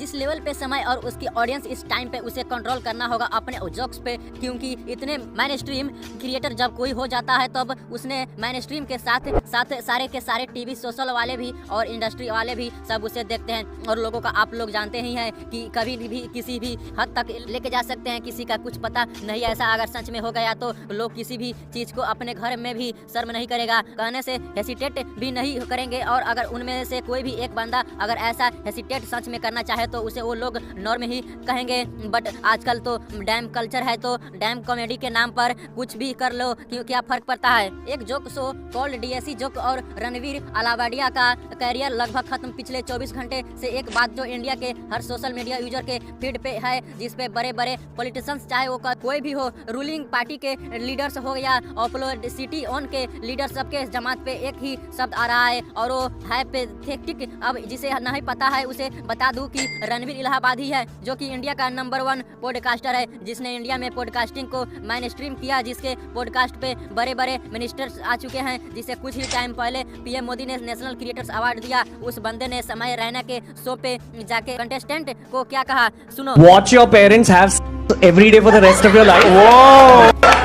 जिस लेवल पे समय और उसकी ऑडियंस इस टाइम पे उसे कंट्रोल करना होगा अपने जोक्स पे, क्योंकि इतने मेन स्ट्रीम क्रिएटर जब कोई हो जाता है तब उसने मेन स्ट्रीम के साथ साथ सारे के सारे टीवी सोशल वाले भी और इंडस्ट्री वाले भी सब उसे देखते हैं। और लोगों का आप लोग जानते ही हैं कि कभी भी किसी भी हद तक लेके जा सकते हैं, किसी का कुछ पता नहीं। ऐसा अगर सच में हो गया तो लोग किसी भी चीज को अपने घर में भी शर्म नहीं करेगा, कहने से हेसिटेट भी नहीं करेंगे। और अगर उनमें से कोई भी एक बंदा अगर ऐसा हेसिटेट सच में करना चाहे तो उसे वो लोग नॉर्म ही कहेंगे। बट आजकल तो डैम कल्चर है, तो डैम कॉमेडी के नाम पर कुछ भी कर लो, क्यों क्या फर्क पड़ता है। एक joke show called DSC joke और रणवीर अलावाडिया का कैरियर लगभग खत्म पिछले 24 घंटे से एक बात जो इंडिया के हर सोशल मीडिया यूजर के फीड पे है, जिसपे बड़े बड़े पॉलिटिशियंस चाहे वो कोई भी हो, रूलिंग पार्टी के लीडर्स हो या ऑपोजिशन ऑन के लीडर, सबके जमात पे एक ही शब्द आ रहा है और वो है पैथेटिक। अब जिसे नहीं पता है उसे बता दूं कि रणवीर इलाहाबादी है, जो कि इंडिया का नंबर 1 पॉडकास्टर है, जिसने इंडिया में पॉडकास्टिंग को मेन स्ट्रीम किया, जिसके पॉडकास्ट पे बड़े बड़े मिनिस्टर्स आ चुके हैं, जिसे कुछ ही टाइम पहले पीएम मोदी ने नेशनल क्रिएटर्स अवार्ड दिया। उस बंदे ने समय रैना के शो पे जाके कंटेस्टेंट को क्या कहा, सुनो। Watch your parents have every day for the rest of your life.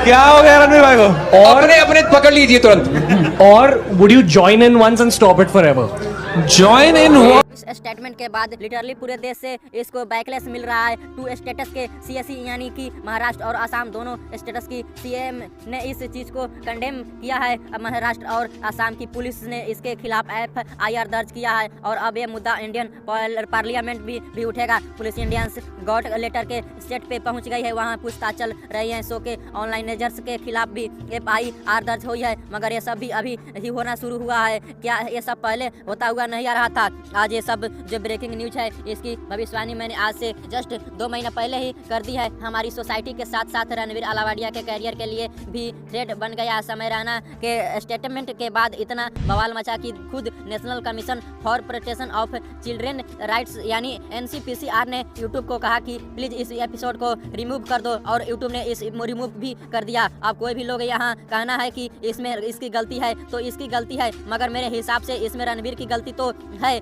क्या हो गया रणवीर भाई को? और अपने पकड़ लीजिए तुरंत। और would you join in once and stop it forever? Join in हुआ। इस स्टेटमेंट के बाद लिटरली पूरे देश से इसको बैकलेस मिल रहा है। 2 स्टेटस के सीएसई यानी कि महाराष्ट्र और असम दोनों स्टेटस की सीएम ने इस चीज को कंडेम किया है। अब महाराष्ट्र और असम की पुलिस ने इसके खिलाफ एफआईआर दर्ज किया है और अब ये मुद्दा इंडियन पार्लियामेंट भी उठेगा। पुलिस इंडियंस गॉट लेटर के सेट पे पहुंच गई है, वहां पूछताछ चल रही है। शो के ऑनलाइनर्स के खिलाफ भी एफआईआर दर्ज हुई है, मगर ये सब भी अभी ही होना शुरू हुआ है। क्या ये सब पहले होता हुआ नहीं आ रहा था? आज ये सब जो ब्रेकिंग न्यूज है इसकी भविष्यवाणी मैंने आज से जस्ट 2 महीना पहले ही कर दी है। हमारी सोसाइटी के साथ साथ रणवीर अलावाडिया के कैरियर के लिए भी थ्रेड बन गया। समय रैना के स्टेटमेंट के बाद इतना बवाल मचा कि खुद national commission for protection of children rights यानी NCPCR ने यूट्यूब को कहा कि प्लीज इस एपिसोड को रिमूव कर दो, और यूट्यूब ने इस रिमूव भी कर दिया। अब कोई भी लोग यहाँ कहना है कि इसमें इसकी गलती है तो इसकी गलती है, मगर मेरे हिसाब से इसमें रणवीर की गलती तो है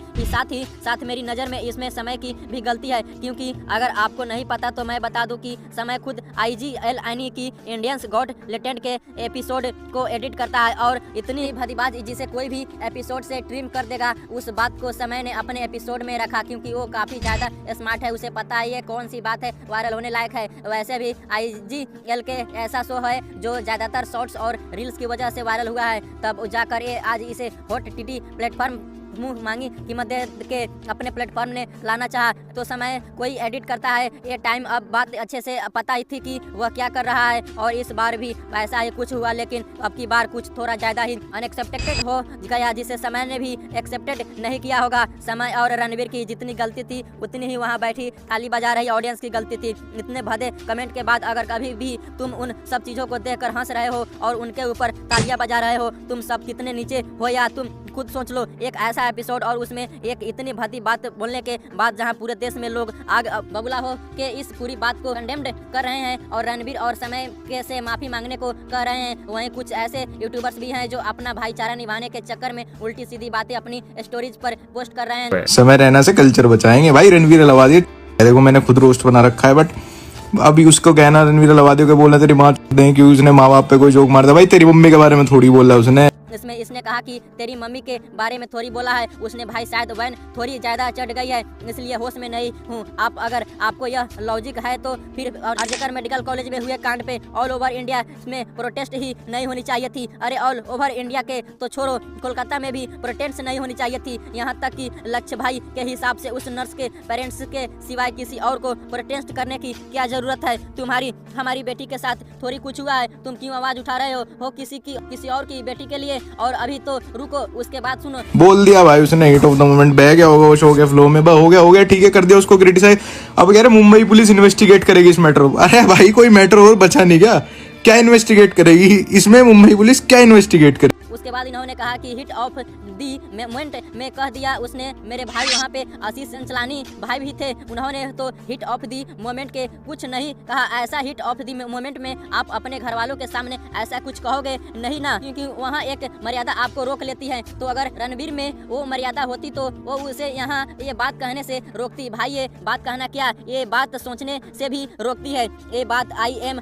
ही साथ मेरी नज़र में इसमें समय की भी गलती है। क्योंकि अगर आपको नहीं पता तो मैं बता दूं कि समय खुद IGL यानी कि इंडियंस गॉट लेटेंट के एपिसोड को एडिट करता है, और इतनी भदीबाज जिसे कोई भी एपिसोड से ट्रिम कर देगा, उस बात को समय ने अपने एपिसोड में रखा, क्योंकि वो काफ़ी ज़्यादा स्मार्ट है। उसे पता है ये कौन सी बात है वायरल होने लायक है। वैसे भी IGL के ऐसा शो है जो ज़्यादातर शॉर्ट्स और रील्स की वजह से वायरल हुआ है, तब जाकर ये आज इसे हॉट टीटी प्लेटफॉर्म मुंह मांगी कीमत दे के अपने प्लेटफॉर्म ने लाना चाहा। तो समय कोई एडिट करता है, ये टाइम अब बात अच्छे से पता ही थी कि वह क्या कर रहा है, और इस बार भी ऐसा ही कुछ हुआ, लेकिन अब की बार कुछ थोड़ा ज़्यादा ही अनएक्सेप्टेड हो गया, जिसे समय ने भी एक्सेप्टेड नहीं किया होगा। समय और रणवीर की जितनी गलती थी उतनी ही वहाँ बैठी ताली बजा रही ऑडियंस की गलती थी। इतने भदे कमेंट के बाद अगर कभी भी तुम उन सब चीज़ों को देख कर हंस रहे हो और उनके ऊपर तालियां बजा रहे हो, तुम सब कितने नीचे हो, या तुम खुद सोच लो। एक ऐसा एपिसोड और उसमें एक इतनी भद्दी बात बोलने के बाद जहां पूरे देश में लोग आग बबूला हो के इस पूरी बात को कंडेम्ड कर रहे हैं और रणवीर और समय के से माफी मांगने को कह रहे हैं, वहीं कुछ ऐसे यूट्यूबर्स भी हैं जो अपना भाईचारा निभाने के चक्कर में उल्टी सीधी बातें अपनी स्टोरीज पर पोस्ट कर रहे हैं। समय रहना से कल्चर बचाएंगे भाई। रणवीर अलावादी देखो, मैंने खुद रोस्ट बना रखा है, बट अभी उसको कहना रणवीर अलावादी को बोलना तेरी माँ दें कि उसने माँ बाप पे कोई जोक मार दिया। भाई तेरी मम्मी के बारे में थोड़ी बोल रहा है उसने। इसमें इसने कहा कि तेरी मम्मी के बारे में थोड़ी बोला है उसने, भाई शायद वैन थोड़ी ज्यादा चढ़ गई है इसलिए होश में नहीं हूँ। आप अगर आपको यह लॉजिक है तो फिर आरजीकर मेडिकल कॉलेज में हुए कांड पे ऑल ओवर इंडिया में प्रोटेस्ट ही नहीं होनी चाहिए थी। अरे ऑल ओवर इंडिया के तो छोड़ो, कोलकाता में भी प्रोटेस्ट नहीं होनी चाहिए थी। यहाँ तक कि लक्ष्य भाई के हिसाब से उस नर्स के पेरेंट्स के सिवाय किसी और को प्रोटेस्ट करने की क्या जरूरत है? तुम्हारी हमारी बेटी के साथ थोड़ी कुछ हुआ है, तुम क्यों आवाज उठा रहे हो किसी और की बेटी के लिए? और अभी तो रुको, उसके बाद सुनो। बोल दिया भाई उसने, हिट ऑफ द मोमेंट बह गया होगा वो शो के फ्लो में, हो गया ठीक है, कर दिया उसको क्रिटिसाइज। अब कह रहे मुंबई पुलिस इन्वेस्टिगेट करेगी इस मैटर। अरे भाई कोई मैटर और बचा नहीं क्या? क्या इन्वेस्टिगेट करेगी इसमें? मुंबई पुलिस क्या इन्वेस्टिगेट करेगी? उसके बाद इन्होंने कहा कि हिट ऑफ दी मोमेंट में कह दिया उसने। मेरे भाई वहाँ पे आशीष चंचलानी भाई भी थे, उन्होंने तो हिट ऑफ दी मोमेंट के कुछ नहीं कहा। ऐसा हिट ऑफ दी मोमेंट में आप अपने घर वालों के सामने ऐसा कुछ कहोगे नहीं ना, क्योंकि वहाँ एक मर्यादा आपको रोक लेती है। तो अगर रणवीर में वो मर्यादा होती तो वो उसे यहाँ ये बात कहने से रोकती। भाई ये बात कहना क्या, ये बात सोचने से भी रोकती है। ये बात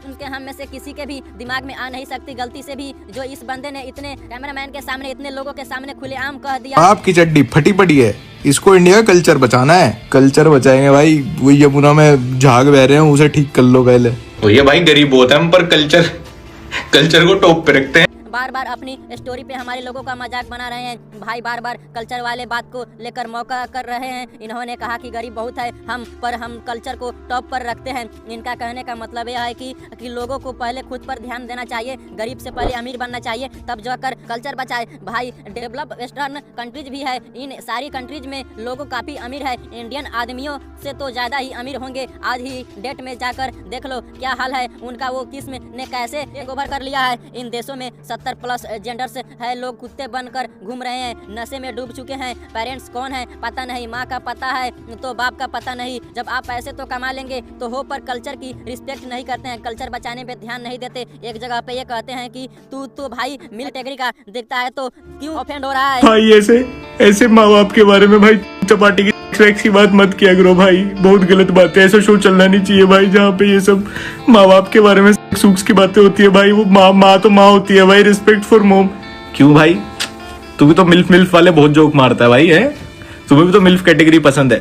उनके हम में से किसी के भी दिमाग में आ नहीं सकती गलती से भी, जो इस बंदे ने इतने कैमरामैन के सामने इतने लोगों के सामने खुलेआम कह दिया। आपकी चड्डी फटी पड़ी है, इसको इंडिया का कल्चर बचाना है। कल्चर बचाएंगे भाई, वो यमुना में झाग बह रहे हैं उसे ठीक कर लो पहले। तो ये भाई गरीब बहुत है हम, पर कल्चर को टॉप पे रखते हैं। बार बार अपनी स्टोरी पे हमारे लोगों का मजाक बना रहे हैं भाई, बार बार कल्चर वाले बात को लेकर मौका कर रहे हैं। इन्होंने कहा कि गरीब बहुत है हम, पर हम कल्चर को टॉप पर रखते हैं। इनका कहने का मतलब यह है कि लोगों को पहले खुद पर ध्यान देना चाहिए, गरीब से पहले अमीर बनना चाहिए, तब जाकर कल्चर बचाए। भाई डेवलप वेस्टर्न कंट्रीज भी है, इन सारी कंट्रीज में लोगों काफी अमीर है, इंडियन आदमियों से तो ज्यादा ही अमीर होंगे। आज ही डेट में जाकर देख लो क्या हाल है उनका, वो किस्म ने कैसे टेक ओवर कर लिया है। इन देशों में 70+ जेंडर्स है, लोग कुत्ते बनकर घूम रहे हैं, नशे में डूब चुके हैं। पेरेंट्स कौन है पता नहीं, माँ का पता है तो बाप का पता नहीं। जब आप पैसे तो कमा लेंगे तो हो, पर कल्चर की रिस्पेक्ट नहीं करते हैं, कल्चर बचाने पे ध्यान नहीं देते। एक जगह पे ये कहते हैं कि तू तो भाई मिल कैटेगरी का दिखता है तो क्यों ऑफेंड हो रहा है। भाई ऐसे माँ बाप के बारे में भाई चपाटी की बात मत किया करो भाई, बहुत गलत बात है। ऐसा शो चलना नहीं चाहिए भाई जहाँ पे ये सब माँ बाप के बारे में सूक्ष्म की बातें होती है भाई। वो माँ तो माँ होती है भाई, रिस्पेक्ट फॉर मॉम। क्यों भाई, तू भी तो मिल्फ वाले बहुत जोक मारता है भाई, है तुम्हें भी तो मिल्फ कैटेगरी पसंद है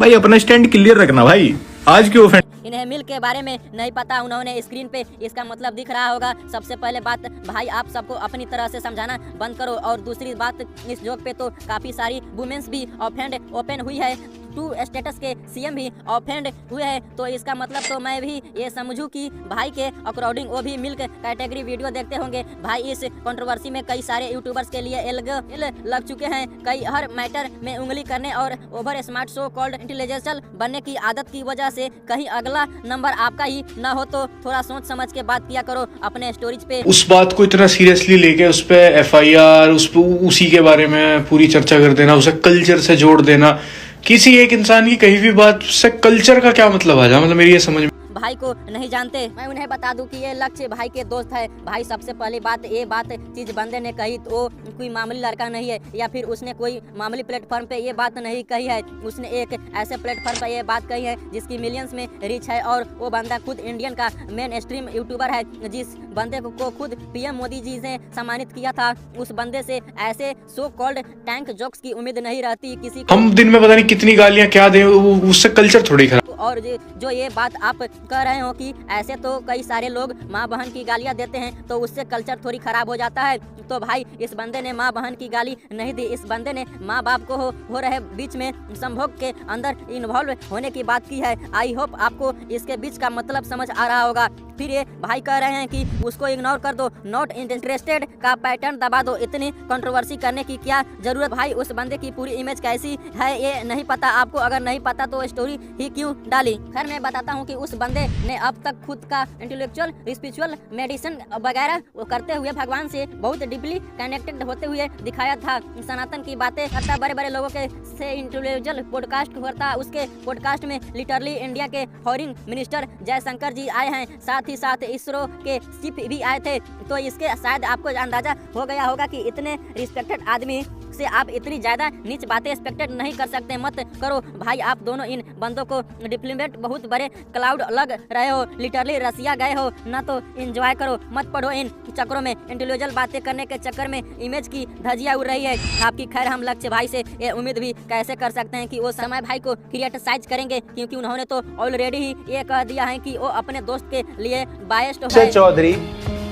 भाई। अपना स्टैंड क्लियर रखना भाई, आज क्यों ऑफेंड। इन्हें मिल के बारे में नहीं पता, उन्होंने स्क्रीन पे इसका मतलब दिख रहा होगा। सबसे पहले बात भाई आप सबको अपनी तरह से समझाना बंद करो, और दूसरी बात इस जोक पे तो काफी सारी वुमेन्स भी ओपन हुई है, टू स्टेटस के सीएम भी ऑफेंड हुए हैं। तो इसका मतलब तो मैं भी ये समझूं कि भाई के अकॉर्डिंग वो भी मिल्क कैटेगरी वीडियो देखते होंगे। भाई इस कंट्रोवर्सी में कई सारे यूट्यूबर्स के लिए लग चुके हैं, कई हर मैटर में उंगली करने और ओवर स्मार्ट सो कॉल्ड इंटेलिजेंशियल बनने की आदत की वजह से कहीं अगला नंबर आपका ही ना हो, तो थोड़ा सोच समझ के बात किया करो अपने स्टोरीज पे। उस बात को इतना सीरियसली लेके उस पे FIR, उसी के बारे में पूरी चर्चा कर देना, उसे कल्चर से जोड़ देना। किसी एक इंसान की कहीं भी बात से कल्चर का क्या मतलब आ जाए, मतलब मेरी ये समझ भाई को नहीं जानते। मैं उन्हें बता दूं कि ये लक्ष्य भाई के दोस्त है। भाई सबसे पहली बात ये चीज बंदे ने कही तो वो कोई मामूली लड़का नहीं है, या फिर उसने कोई मामूली प्लेटफॉर्म पे ये बात नहीं कही है। उसने एक ऐसे प्लेटफॉर्म पे ये बात कही है जिसकी मिलियंस में रीच है, और वो बंदा खुद इंडियन का मेन स्ट्रीम यूट्यूबर है। जिस बंदे को खुद PM मोदी जी ने सम्मानित किया था, उस बंदे से ऐसे सो कॉल्ड टैंक जोक्स की उम्मीद नहीं रहती किसी को। हम दिन में पता नहीं कितनी गालियां क्या दें, उससे कल्चर थोड़ी खराब। और जो ये बात आप कह रहे हो कि ऐसे तो कई सारे लोग माँ बहन की गालियां देते हैं तो उससे कल्चर थोड़ी खराब हो जाता है, तो भाई इस बंदे ने माँ बहन की गाली नहीं दी। इस बंदे ने माँ बाप को हो रहे बीच में संभोग के अंदर इन्वॉल्व होने की बात की है। आई होप आपको इसके बीच का मतलब समझ आ रहा होगा। फिर ये भाई कह रहे हैं कि उसको इग्नोर कर दो, नॉट इंटरेस्टेड का पैटर्न दबा दो, इतनी कंट्रोवर्सी करने की क्या जरूरत। भाई उस बंदे की पूरी इमेज कैसी है ये नहीं पता आपको, अगर नहीं पता तो स्टोरी ही क्यों डाली। खैर मैं बताता हूँ कि उस बंदे ने अब तक खुद का इंटेलेक्चुअल स्पिरिचुअल मेडिसिन वगैरह करते हुए भगवान से बहुत डीपली कनेक्टेड होते हुए दिखाया था। सनातन की बातें करता, बड़े बड़े लोगों के से इंटेलेक्चुअल पॉडकास्ट करता। उसके पॉडकास्ट में लिटरली इंडिया के फॉरेन मिनिस्टर जयशंकर जी आए हैं, साथ ही साथ इसरो के चीफ भी आए थे। तो इसके शायद आपको अंदाजा हो गया होगा कि इतने रिस्पेक्टेड आदमी से आप इतनी ज्यादा नीच बातें एक्सपेक्टेड नहीं कर सकते। मत करो भाई, आप दोनों इन बंदों को डिप्लोमेट बहुत बड़े क्लाउड लग रहे हो, लिटरली रसिया गए हो ना, तो एंजॉय करो, मत पढ़ो इन चक्करों में। इंटेलेक्चुअल बातें करने के चक्कर में इमेज की धजिया उड़ रही है आपकी। खैर हम लक्ष्य भाई से ये उम्मीद भी कैसे कर सकते हैं कि वो समय भाई को क्रिटिसाइज करेंगे, क्योंकि उन्होंने तो ऑलरेडी ही ये कह दिया है कि वो अपने दोस्त के लिए बायस्ड है। चौधरी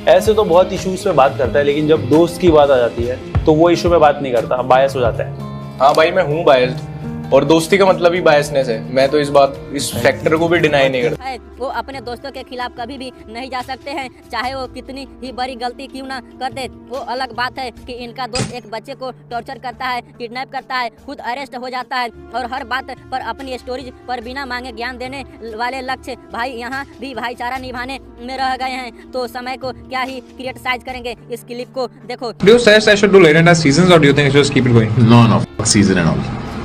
ऐसे तो बहुत इश्यूज पे बात करता है, लेकिन जब दोस्त की बात आ जाती है तो वो इशू पे बात नहीं करता, बायस हो जाता है। हाँ भाई मैं हूँ बायस्ड, और दोस्ती का मतलब ही बायसनेस है। मैं तो इस फैक्टर को भी डिनाई नहीं करता। है वो अपने दोस्तों के खिलाफ कभी भी नहीं जा सकते हैं, चाहे वो कितनी ही बड़ी गलती क्यों ना कर दे। वो अलग बात है कि इनका दोस्त एक बच्चे को टॉर्चर करता है, किडनैप करता है, खुद अरेस्ट हो जाता है और हर बात पर अपनी स्टोरीज पर बिना मांगे ज्ञान देने वाले लक्ष्य भाई यहाँ भी भाईचारा निभाने में रह गए हैं। तो समय को क्या ही क्रिटिसाइज करेंगे, इस क्लिप को देखो। Do you suggest I should do later in seasons, or do you think I should just keep it going? No, fuck season and all.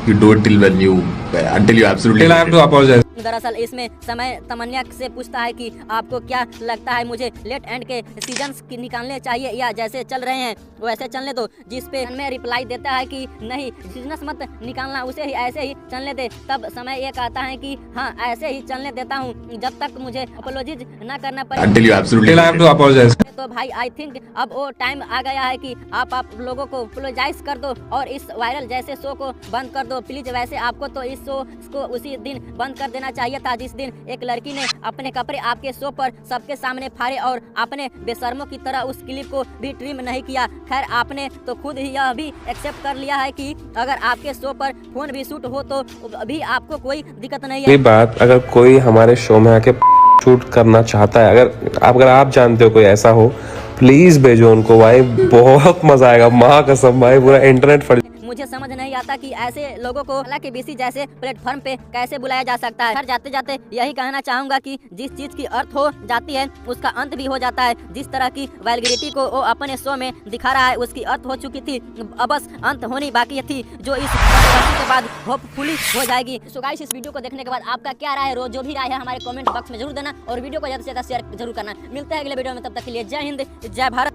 You do it until you absolutely. Till I have to apologize. दरअसल इसमें समय तमन्या से पूछता है कि आपको क्या लगता है, मुझे लेट एंड के सीजन्स निकालने चाहिए या जैसे चल रहे हैं वैसे चलने दो, जिस पे मैं रिप्लाई देता है कि नहीं, सीजन्स मत निकालना, उसे ही ऐसे ही चलने दे। तब समय ये कहता है कि हाँ ऐसे ही चलने देता हूँ जब तक मुझे अपोलॉजिज ना करना पड़े। Until you absolutely. Till I have to apologize. तो भाई आई थिंक अब वो टाइम आ गया है कि आप लोगों को अपोलोजाइज कर दो और इस वायरल जैसे शो को बंद कर दो प्लीज। वैसे आपको तो इस शो को उसी दिन बंद कर देना चाहिए था जिस दिन एक लड़की ने अपने कपड़े आपके शो पर सबके सामने फाड़े और आपने बेशर्मों की तरह उस क्लिप को भी ट्रिम नहीं किया। खैर आपने तो खुद ही यह भी एक्सेप्ट कर लिया है कि अगर आपके शो पर फोन भी शूट हो तो अभी आपको कोई दिक्कत नहीं है। ये बात अगर कोई हमारे शो में आके शूट करना चाहता है, अगर आप जानते हो कोई ऐसा हो, प्लीज भेजो उनको भाई, बहुत मजा आएगा, माँ कसम भाई, पूरा इंटरनेट फट। मुझे समझ नहीं आता कि ऐसे लोगों को हालांकि बीसी जैसे प्लेटफॉर्म पे कैसे बुलाया जा सकता है। हर जाते जाते यही कहना चाहूंगा कि जिस चीज की अर्थ हो जाती है उसका अंत भी हो जाता है। जिस तरह की वल्गैरिटी को वो अपने शो में दिखा रहा है उसकी अर्थ हो चुकी थी, अब बस अंत होनी बाकी थी जो इस के बाद होपफुली हो जाएगी। सो गाइस इस वीडियो को देखने के बाद आपका क्या राय है, जो भी राय है हमारे कमेंट बॉक्स में जरूर देना और वीडियो को ज्यादा से ज्यादा शेयर जरूर करना। मिलते हैं अगले वीडियो में, तब तक के लिए जय हिंद जय भारत।